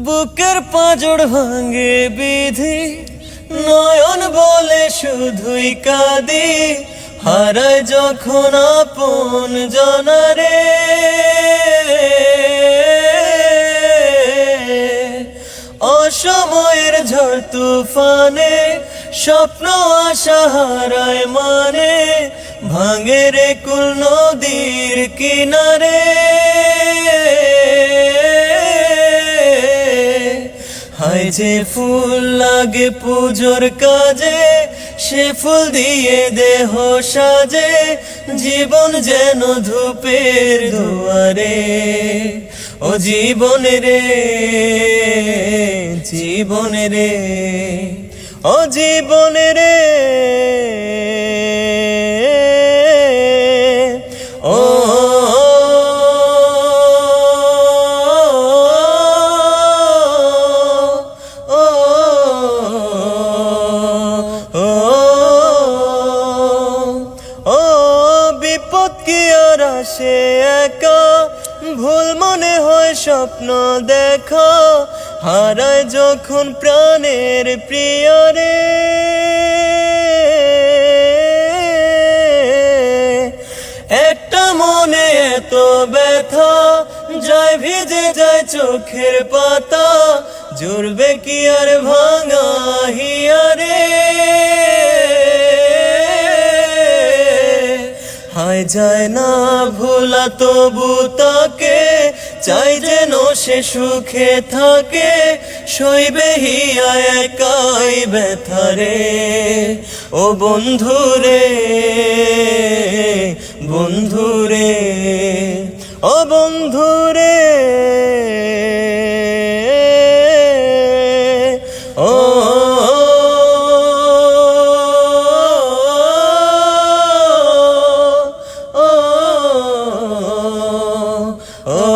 বুকের পাঁজর ভাঙে বিধি, নয়ন বলে শুধুই কাঁদি, হারায় যখন আপন জনারে। অসময়ের ঝড় তুফানে স্বপ্ন আশা হারায় মানে, ভাঙে রে কুল নদীর কিনারে। হায় যে ফুল লাগে পুজোর কাজে, সে ফুল দিয়ে দেহ সাজে, জীবন যেন ধূপের দুয়ারে। ও জীবন রে, জীবন রে, ও জীবন রে, ও বিপদ কি আর আসে একা, ভুল মনে হয় স্বপ্ন দেখা, হারায় যখন প্রাণের প্রিয়রে। একটা মনে এত ব্যথা, যায় ভিজে যায় চোখের পাতা, জুড়বে কি আর ভাঙা হিয়ারে। হায় যায় না ভোলা তবু তাকে, চাই যেন সে সুখে থাকে, সইবে হিয়া একাই ব্যথারে। ও বন্ধুরে, বন্ধুরে, ও বন্ধুরে, ও oh